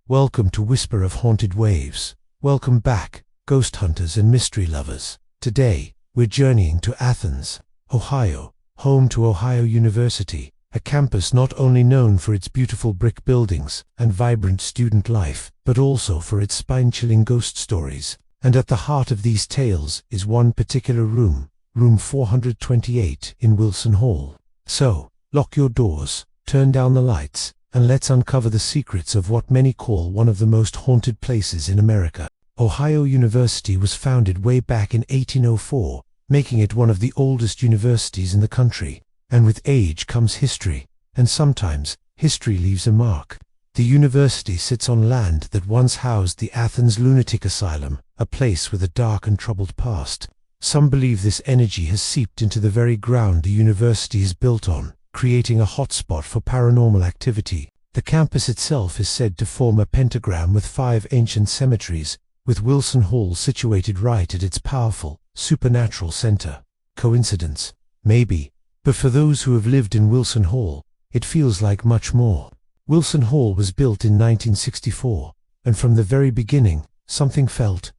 Welcome to Whisper of Haunted Waves. Welcome back, ghost hunters and mystery lovers. Today, we're journeying to Athens, Ohio, home to Ohio University, a campus not only known for its beautiful brick buildings and vibrant student life, but also for its spine-chilling ghost stories. And at the heart of these tales is one particular room, room 428 in Wilson Hall. So, lock your doors, turn down the lights, and let's uncover the secrets of what many call one of the most haunted places in America. Ohio University was founded way back in 1804, making it one of the oldest universities in the country. And with age comes history, and sometimes, history leaves a mark. The university sits on land that once housed the Athens Lunatic Asylum, a place with a dark and troubled past. Some believe this energy has seeped into the very ground the university is built on, creating a hotspot for paranormal activity. The campus itself is said to form a pentagram with 5 ancient cemeteries, with Wilson Hall situated right at its powerful, supernatural center. Coincidence? Maybe. But for those who have lived in Wilson Hall, it feels like much more. Wilson Hall was built in 1964, and from the very beginning, something felt ...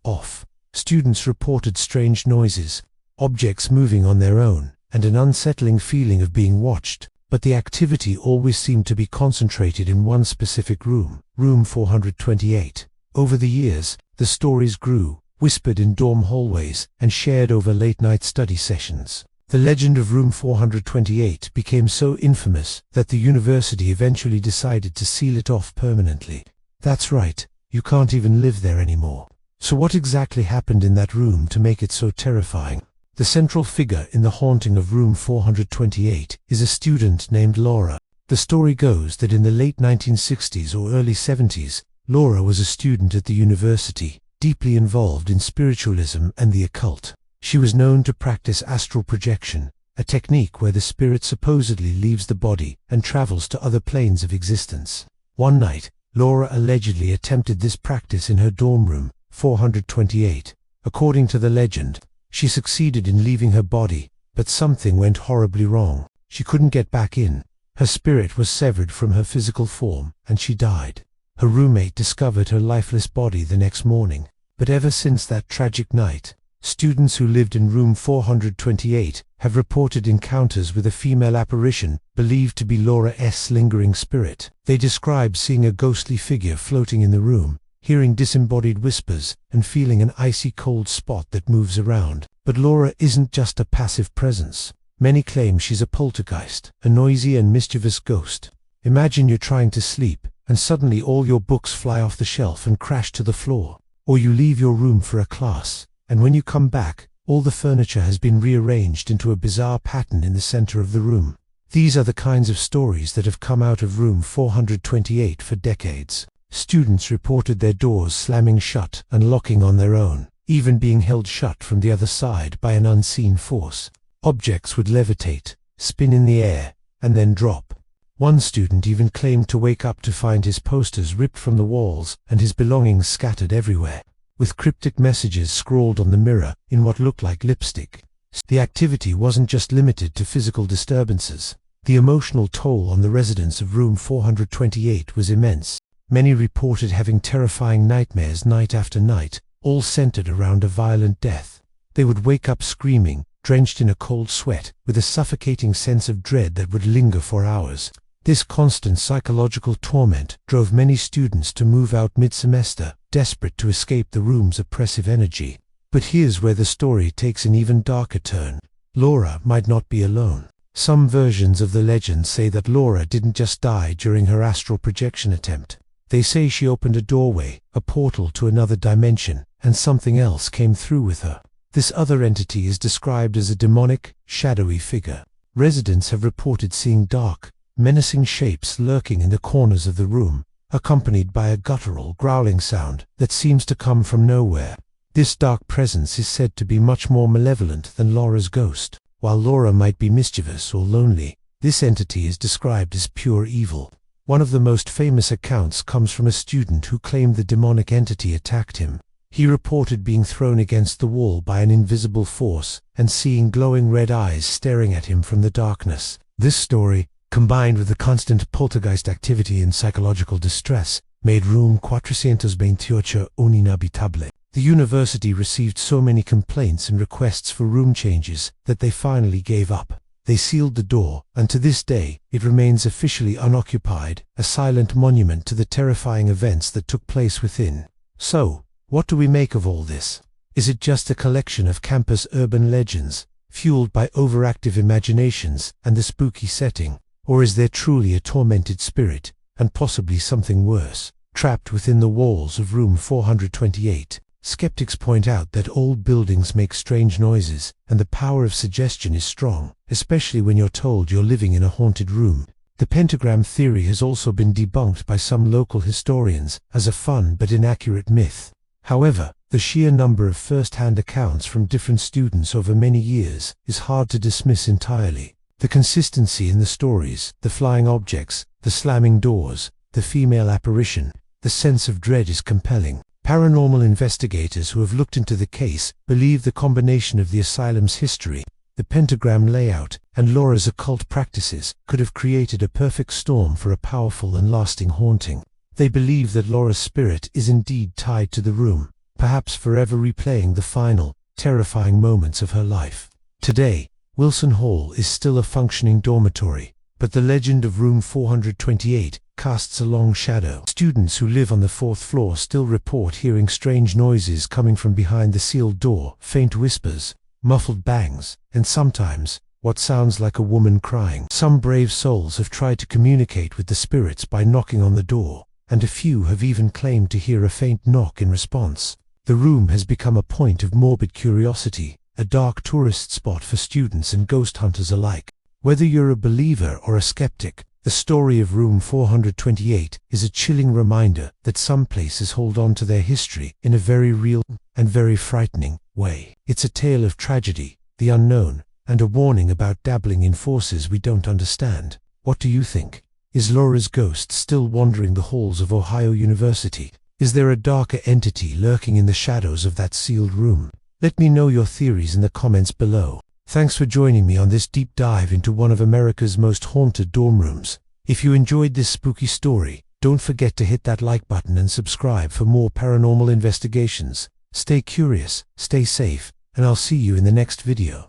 off. Students reported strange noises, objects moving on their own, and an unsettling feeling of being watched, but the activity always seemed to be concentrated in one specific room, room 428. Over the years, the stories grew, whispered in dorm hallways, and shared over late-night study sessions. The legend of room 428 became so infamous that the university eventually decided to seal it off permanently. That's right, you can't even live there anymore. So what exactly happened in that room to make it so terrifying? The central figure in the haunting of room 428 is a student named Laura. The story goes that in the late 1960s or early 70s, Laura was a student at the university, deeply involved in spiritualism and the occult. She was known to practice astral projection, a technique where the spirit supposedly leaves the body and travels to other planes of existence. One night, Laura allegedly attempted this practice in her dorm room, 428. According to the legend, she succeeded in leaving her body, but something went horribly wrong. She couldn't get back in. Her spirit was severed from her physical form, and she died. Her roommate discovered her lifeless body the next morning. But ever since that tragic night, students who lived in room 428 have reported encounters with a female apparition believed to be Laura's lingering spirit. They describe seeing a ghostly figure floating in the room, hearing disembodied whispers, and feeling an icy cold spot that moves around. But Laura isn't just a passive presence. Many claim she's a poltergeist, a noisy and mischievous ghost. Imagine you're trying to sleep, and suddenly all your books fly off the shelf and crash to the floor. Or you leave your room for a class, and when you come back, all the furniture has been rearranged into a bizarre pattern in the center of the room. These are the kinds of stories that have come out of room 428 for decades. Students reported their doors slamming shut and locking on their own, even being held shut from the other side by an unseen force. Objects would levitate, spin in the air, and then drop. One student even claimed to wake up to find his posters ripped from the walls and his belongings scattered everywhere, with cryptic messages scrawled on the mirror in what looked like lipstick. The activity wasn't just limited to physical disturbances. The emotional toll on the residents of room 428 was immense. Many reported having terrifying nightmares night after night, all centered around a violent death. They would wake up screaming, drenched in a cold sweat, with a suffocating sense of dread that would linger for hours. This constant psychological torment drove many students to move out mid-semester, desperate to escape the room's oppressive energy. But here's where the story takes an even darker turn. Laura might not be alone. Some versions of the legend say that Laura didn't just die during her astral projection attempt. They say she opened a doorway, a portal to another dimension, and something else came through with her. This other entity is described as a demonic, shadowy figure. Residents have reported seeing dark, menacing shapes lurking in the corners of the room, accompanied by a guttural, growling sound that seems to come from nowhere. This dark presence is said to be much more malevolent than Laura's ghost. While Laura might be mischievous or lonely, this entity is described as pure evil. One of the most famous accounts comes from a student who claimed the demonic entity attacked him. He reported being thrown against the wall by an invisible force and seeing glowing red eyes staring at him from the darkness. This story, combined with the constant poltergeist activity and psychological distress, made room 428 uninhabitable. The university received so many complaints and requests for room changes that they finally gave up. They sealed the door, and to this day, it remains officially unoccupied, a silent monument to the terrifying events that took place within. So, what do we make of all this? Is it just a collection of campus urban legends, fueled by overactive imaginations and the spooky setting? Or is there truly a tormented spirit, and possibly something worse, trapped within the walls of room 428? Skeptics point out that old buildings make strange noises, and the power of suggestion is strong, especially when you're told you're living in a haunted room. The pentagram theory has also been debunked by some local historians as a fun but inaccurate myth. However, the sheer number of first-hand accounts from different students over many years is hard to dismiss entirely. The consistency in the stories, the flying objects, the slamming doors, the female apparition, the sense of dread is compelling. Paranormal investigators who have looked into the case believe the combination of the asylum's history, the pentagram layout, and Laura's occult practices could have created a perfect storm for a powerful and lasting haunting. They believe that Laura's spirit is indeed tied to the room, perhaps forever replaying the final, terrifying moments of her life. Today, Wilson Hall is still a functioning dormitory, but the legend of room 428 casts a long shadow. Students who live on the 4th floor still report hearing strange noises coming from behind the sealed door, faint whispers, muffled bangs, and sometimes, what sounds like a woman crying. Some brave souls have tried to communicate with the spirits by knocking on the door, and a few have even claimed to hear a faint knock in response. The room has become a point of morbid curiosity, a dark tourist spot for students and ghost hunters alike. Whether you're a believer or a skeptic, the story of room 428 is a chilling reminder that some places hold on to their history in a very real and very frightening way. It's a tale of tragedy, the unknown, and a warning about dabbling in forces we don't understand. What do you think? Is Laura's ghost still wandering the halls of Ohio University? Is there a darker entity lurking in the shadows of that sealed room? Let me know your theories in the comments below. Thanks for joining me on this deep dive into one of America's most haunted dorm rooms. If you enjoyed this spooky story, don't forget to hit that like button and subscribe for more paranormal investigations. Stay curious, stay safe, and I'll see you in the next video.